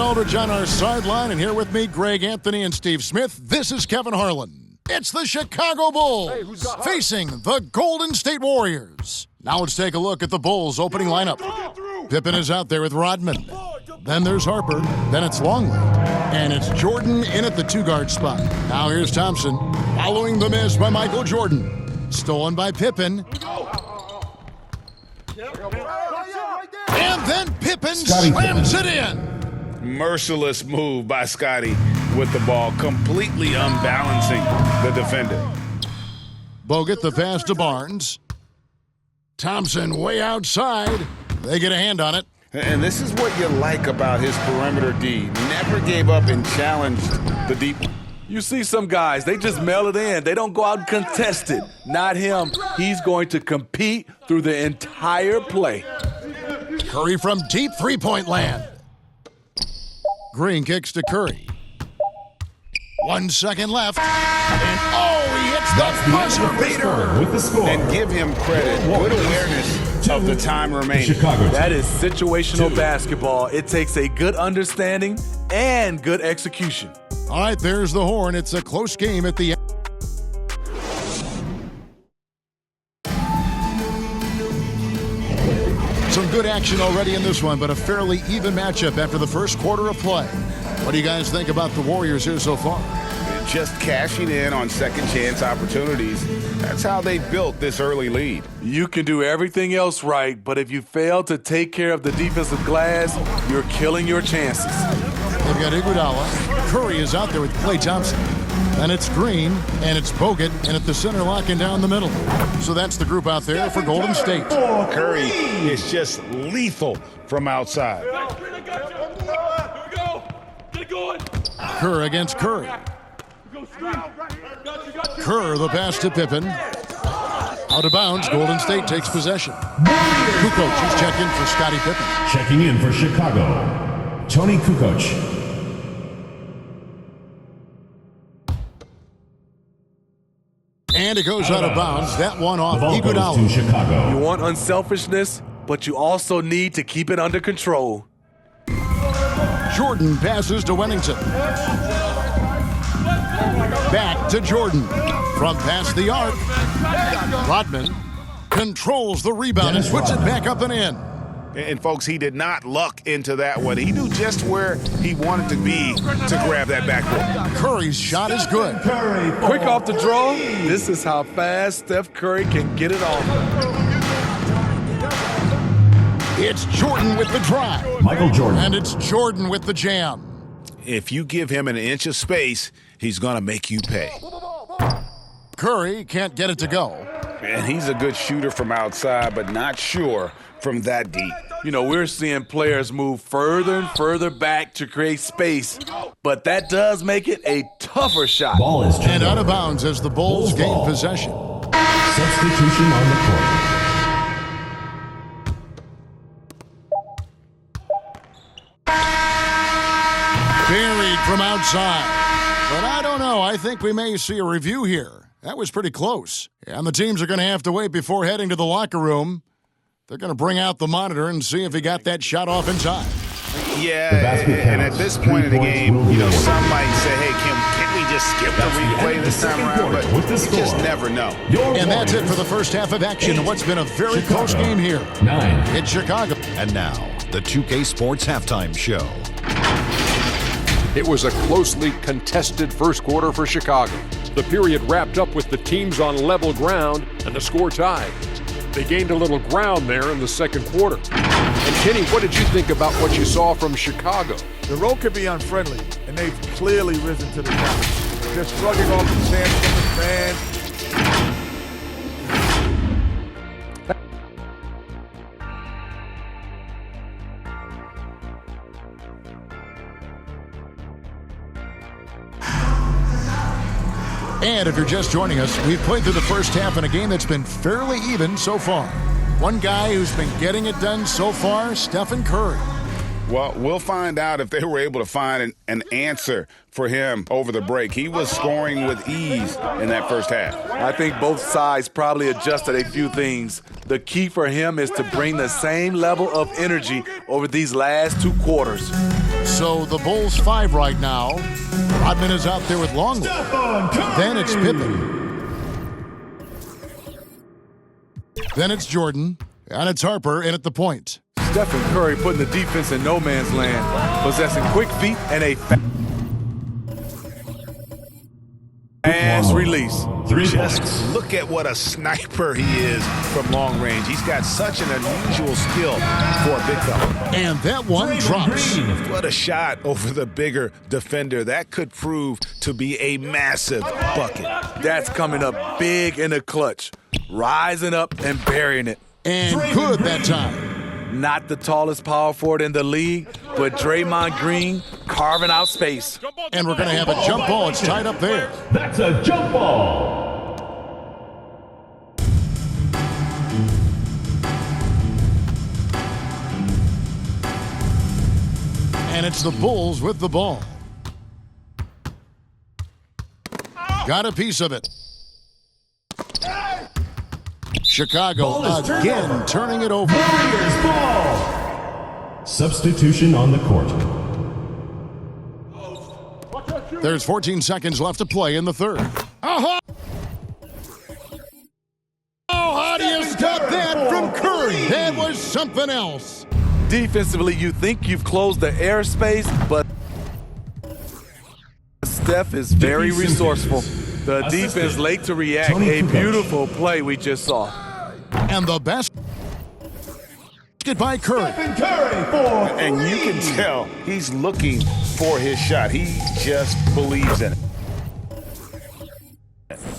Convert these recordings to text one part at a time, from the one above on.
Aldridge on our sideline, and here with me, Greg Anthony and Steve Smith. This is Kevin Harlan. It's the Chicago Bulls facing the Golden State Warriors. Now let's take a look at the Bulls' opening lineup. Pippen is out there with Rodman. Then there's Harper. Then it's Longley. And it's Jordan in at the two-guard spot. Now here's Thompson, following the miss by Michael Jordan. Stolen by Pippen. And then Pippen slams it in. Merciless move by Scotty with the ball, completely unbalancing the defender. Bogut the pass to Barnes. Thompson way outside. They get a hand on it. And this is what you like about his perimeter D. Never gave up and challenged the deep. You see some guys, they just mail it in. They don't go out and contest it. Not him. He's going to compete through the entire play. Curry from deep three-point land. Green kicks to Curry. 1 second left. And he hits the buzzer beater. With the score. And give him credit. Good awareness of the time remaining. That is situational basketball. It takes a good understanding and good execution. All right, there's the horn. It's a close game at the end. Some good action already in this one, but a fairly even matchup after the first quarter of play. What do you guys think about the Warriors here so far? Just cashing in on second chance opportunities. That's how they built this early lead. You can do everything else right, but if you fail to take care of the defensive glass, you're killing your chances. They've got Iguodala. Curry is out there with Klay Thompson. And it's Green, and it's Bogut, and at the center locking down the middle. So that's the group out there for Golden State. Curry is just lethal from outside. Kerr against Curry. Kerr the pass to Pippen. Out of bounds, Golden State takes possession. Kukoc is checked in for Scottie Pippen. Checking in for Chicago, Tony Kukoc. And it goes out of bounds. That one off Iguodala. To Chicago. You want unselfishness, but you also need to keep it under control. Jordan passes to Wennington. Back to Jordan. From past the arc. Rodman controls the rebound and puts it back up and in. And folks, he did not luck into that one. He knew just where he wanted to be to grab that backboard. Curry's shot is good. Curry, quick off the draw. This is how fast Steph Curry can get it off. It's Jordan with the drive. Michael Jordan. And it's Jordan with the jam. If you give him an inch of space, he's going to make you pay. Curry can't get it to go. And he's a good shooter from outside, but not sure from that deep. You know, we're seeing players move further and further back to create space, but that does make it a tougher shot. Ball is and out of bounds as the Bulls gain possession. Substitution on the court. Buried from outside. But I don't know. I think we may see a review here. That was pretty close. And the teams are going to have to wait before heading to the locker room. They're going to bring out the monitor and see if he got that shot off in time. Yeah, and at this point of the game, some might say, hey, can we just skip the replay this time around? But you just never know. And that's it for the first half of action in what's been a very close game here. 9. It's Chicago. And now, the 2K Sports Halftime Show. It was a closely contested first quarter for Chicago. The period wrapped up with the teams on level ground and the score tied. They gained a little ground there in the second quarter. And Kenny, what did you think about what you saw from Chicago? The road could be unfriendly, and they've clearly risen to the top. Just shrugging off the chance from the fans. And if you're just joining us, we've played through the first half in a game that's been fairly even so far. One guy who's been getting it done so far, Stephen Curry. Well, we'll find out if they were able to find an answer for him over the break. He was scoring with ease in that first half. I think both sides probably adjusted a few things. The key for him is to bring the same level of energy over these last two quarters. So the Bulls 5 right now. Rodman is out there with Longley. Then it's Pippen. Then it's Jordan. And it's Harper in at the point. Stephen Curry putting the defense in no man's land, possessing quick feet and a fast release. Just look at what a sniper he is from long range. He's got such an unusual skill for a big fella. And that one drops. What a shot over the bigger defender. That could prove to be a massive bucket. That's coming up big in the clutch, rising up and burying it. And good that time. Not the tallest power forward in the league, but Draymond Green carving out space. And we're going to have a jump ball. It's tied up there. That's a jump ball. And it's the Bulls with the ball. Got a piece of it. Chicago again turning it over. Warriors ball. Substitution on the court. There's 14 seconds left to play in the third. Oh, how do you stop that from Curry? That was something else. Defensively, you think you've closed the airspace, but Steph is very resourceful. The defense late to react. A beautiful play we just saw. And the basket by Curry. And you can tell he's looking for his shot. He just believes in it.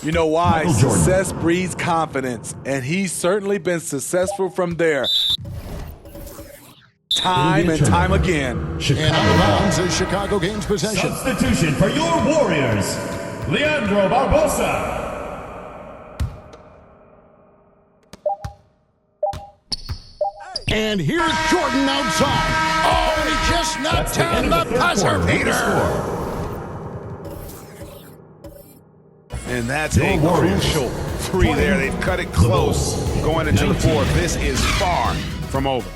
You know why? Success breeds confidence, and he's certainly been successful from there. Time and time again. And out of bounds as Chicago gains possession. Substitution for your Warriors, Leandro Barbosa. And here's Jordan outside. Oh, and he just knocked down the buzzer beater. And that's a crucial three there. They've cut it close going into the fourth. This is far from over.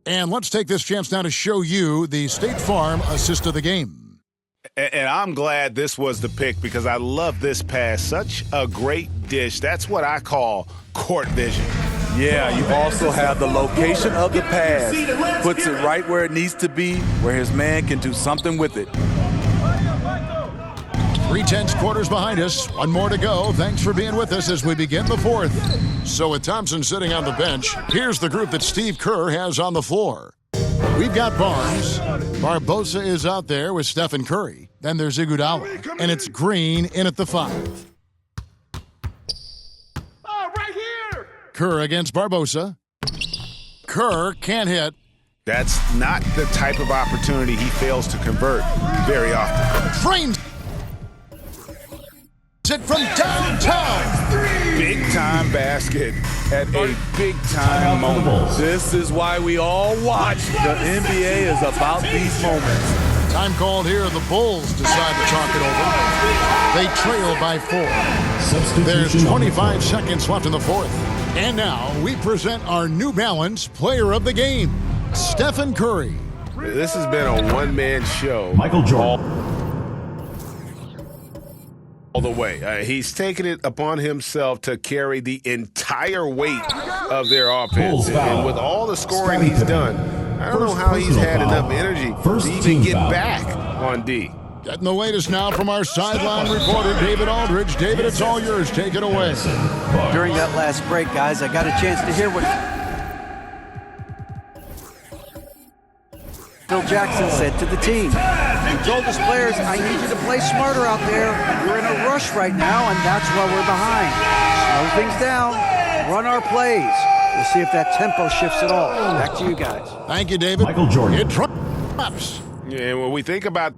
And let's take this chance now to show you the State Farm assist of the game. And I'm glad this was the pick because I love this pass. Such a great dish. That's what I call court vision. Yeah, you also have the location of the pass. Puts it right where it needs to be, where his man can do something with it. 3/10 quarters behind us. One more to go. Thanks for being with us as we begin the fourth. So with Thompson sitting on the bench, here's the group that Steve Kerr has on the floor. We've got Barnes. Barbosa is out there with Stephen Curry. Then there's Iguodala. And it's Green in at the 5. Right here. Kerr against Barbosa. Kerr can't hit. That's not the type of opportunity he fails to convert very often. Frames it from downtown. Big time basket at a big time moment. This is why we all watch. The NBA is about these moments. Time called here. The Bulls decide to talk it over. They trail by 4. There's 25 seconds left in the fourth. And now we present our New Balance player of the game, Stephen Curry. This has been a one-man show. Michael Jordan. All the way. He's taken it upon himself to carry the entire weight of their offense. And with all the scoring he's done, I don't know how he's had enough energy to even get back on D. Getting the latest now from our sideline reporter, David Aldridge. David, it's all yours. Take it away. During that last break, guys, I got a chance to hear what Phil Jackson said to the team. He told his players, I need you to play smarter out there. We're in a rush right now, and that's why we're behind. Slow things down, run our plays. We'll see if that tempo shifts at all. Back to you guys. Thank you, David. Michael Jordan. It drops. And when we think about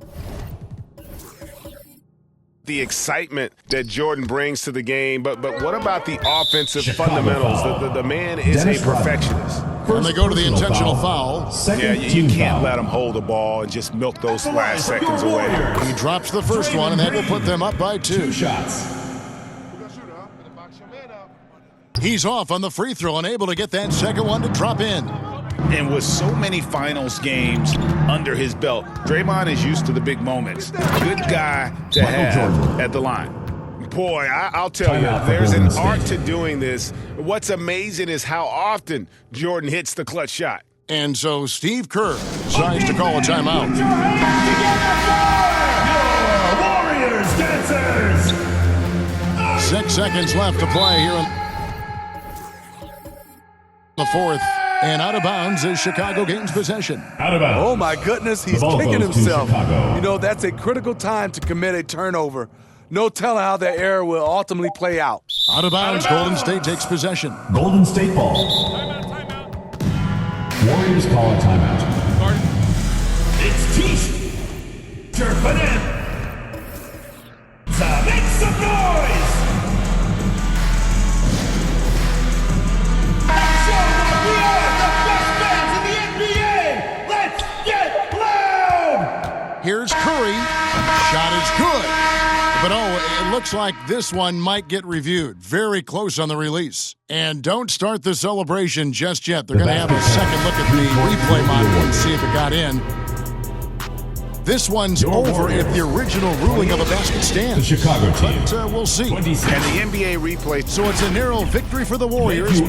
the excitement that Jordan brings to the game, but what about the offensive fundamentals? The man is a perfectionist. And they go to the intentional foul. Yeah, you can't let him hold the ball and just milk those last seconds away. He drops the first one, and that will put them up by 2. 2 shots. He's off on the free throw and able to get that second one to drop in. And with so many finals games under his belt, Draymond is used to the big moments. Good guy to have at the line. Boy, I'll tell you, there's an art to doing this. What's amazing is how often Jordan hits the clutch shot. And so Steve Kerr decides to call a timeout. Warriors dancers! 6 seconds left to play here in the fourth. And out of bounds as Chicago gains possession. Out of bounds. Oh, my goodness, he's The ball kicking goes to himself. Chicago. You know, that's a critical time to commit a turnover. No telling how that error will ultimately play out. Out of bounds, Golden State takes possession. Golden State ball. Warriors call a timeout. It's T-shirt for them. So make some noise! Show that we are the best fans in the NBA! Let's get loud! Here's Curry. Shot is good. But it looks like this one might get reviewed. Very close on the release. And don't start the celebration just yet. They're going to have a second look at the replay monitor and see if it got in. This one's over if the original ruling of the basket The stands. Chicago team. But we'll see. 26. And the NBA replay. So it's a narrow victory for the Warriors.